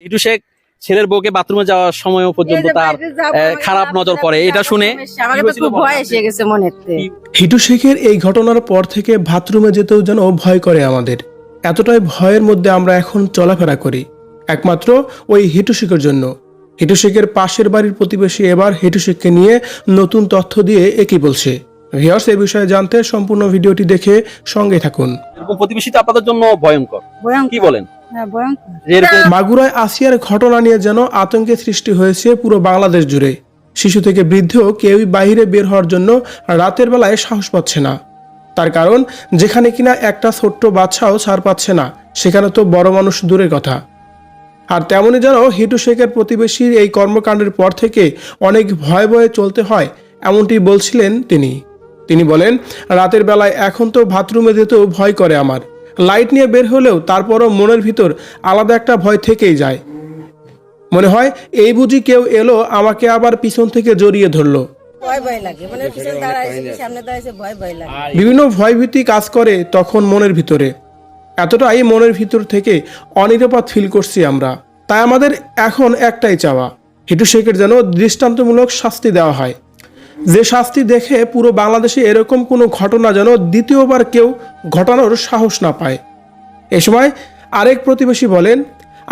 ইটু শেখ ছেলের বউকে বাথরুমে যাওয়ার সময় পর্যন্ত তার খারাপ নজর পড়ে, এটা শুনে আমাকে তো খুব ভয় এসে গেছে মনেতে। হিটু শেখের এই ঘটনার পর থেকে বাথরুমে যেতেও যেন ভয় করে আমাদের। এতটাই ভয়ের মধ্যে আমরা এখন চলাফেরা করি, একমাত্র ওই হিটু শেখের জন্য। হিটু শেখের পাশের বাড়ির প্রতিবেশী এবার হিটু শেখকে নিয়ে নতুন তথ্য দিয়ে একই বলছে। ভিউয়ার্স, এই বিষয়ে জানতে সম্পূর্ণ ভিডিওটি দেখে সঙ্গে থাকুন। এরকম প্রতিবেশী তো আপনাদের জন্য ভয়ঙ্কর, কি বলেন? হ্যাঁ, ভয়ঙ্কর। যে এরকম মাগুরায় আসিয়ার ঘটনা নিয়ে যেন আতঙ্কের সৃষ্টি হয়েছে পুরো বাংলাদেশ জুড়ে। শিশু থেকে বৃদ্ধও কেউই বাইরে বের হওয়ার জন্য রাতের বেলায় সাহস পাচ্ছে না। তার কারণ, যেখানে কিনা একটা ছোট্ট বাচ্চাও ছাড় পাচ্ছে না, সেখানে তো বড় মানুষ দূরের কথা। আর তেমনই যেন হিটু শেখের প্রতিবেশীর এই কর্মকাণ্ডের পর থেকে অনেক ভয়ে ভয়ে চলতে হয়, এমনটি বলছিলেন তিনি বলেন, রাতের বেলায় এখন তো বাথরুমে যেতেও ভয় করে আমার। লাইট নিয়ে বের হলেও তারপরও মনের ভিতর আলাদা একটা ভয় থেকেই যায়। মনে হয় এই বুঝি কেউ এলো আমাকে আবার পিছন থেকে জড়িয়ে ধরলো। ভয় ভয় লাগে, মানে পিছনে দাঁড়াইছে, সামনে দাঁড়াইছে, ভয় ভয় লাগে। বিভিন্ন ভয়ভীতি কাজ করে তখন মনের ভিতরে। এতটাই মনের ভিতর থেকে অনিরাপদ ফিল করছি আমরা। তাই আমাদের এখন একটাই চাওয়া, হিটু শেখের যেন দৃষ্টান্তমূলক শাস্তি দেওয়া হয়। যে শাস্তি দেখে পুরো বাংলাদেশে এরকম কোনো ঘটনা যেন দ্বিতীয়বার কেউ ঘটানোর সাহস না পায়। এ সময় আরেক প্রতিবেশী বলেন,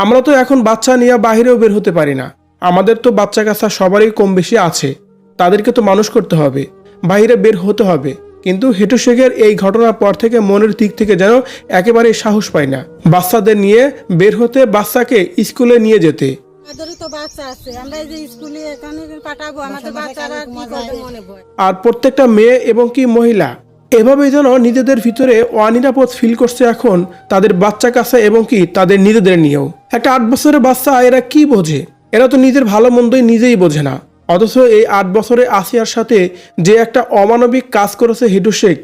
আমরা তো এখন বাচ্চা নিয়ে বাহিরেও বের হতে পারি না। আমাদের তো বাচ্চা কাচ্চা সবারই কম বেশি আছে, তাদেরকে তো মানুষ করতে হবে, বাইরে বের হতে হবে। কিন্তু হিটু শেখের এই ঘটনার পর থেকে মনের দিক থেকে যেন একেবারেই সাহস পায় না বাচ্চাদের নিয়ে বের হতে, বাচ্চাকে স্কুলে নিয়ে যেতে। আমাদেরও তো বাচ্চা আছে, আমরা এই যে স্কুলে এখানে পাঠাবো, আমাদের বাচ্চারা কি করবে মনে ভয়। আর প্রত্যেকটা মেয়ে এবং কি মহিলা এভাবেই যেন নিজেদের ভিতরে অনিরাপদ ফিল করছে এখন তাদের বাচ্চা কাছে এবং কি তাদের নিজেদের নিয়েও। একটা 8 বছরের বাচ্চা, এরা কি বোঝে? এরা তো নিজের ভালো মন্দই নিজেই বোঝে না। অথচ এই 8 বছরে আসিয়ার সাথে যে একটা অমানবিক কাজ করেছে হিটু শেখ,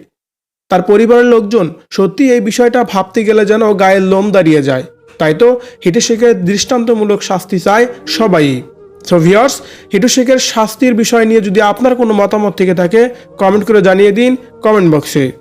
তার পরিবারের লোকজন সত্যি এই বিষয়টা ভাবতে গেলে যেন গায়ের লোম দাঁড়িয়ে যায়। তাই তো হিটু শেখের দৃষ্টান্তমূলক শাস্তি চায় সবাই। সো ভিউয়ার্স, হিটু শেখের শাস্তির বিষয় নিয়ে যদি আপনার কোনো মতামত থেকে থাকে, কমেন্ট করে জানিয়ে দিন কমেন্ট বক্সে।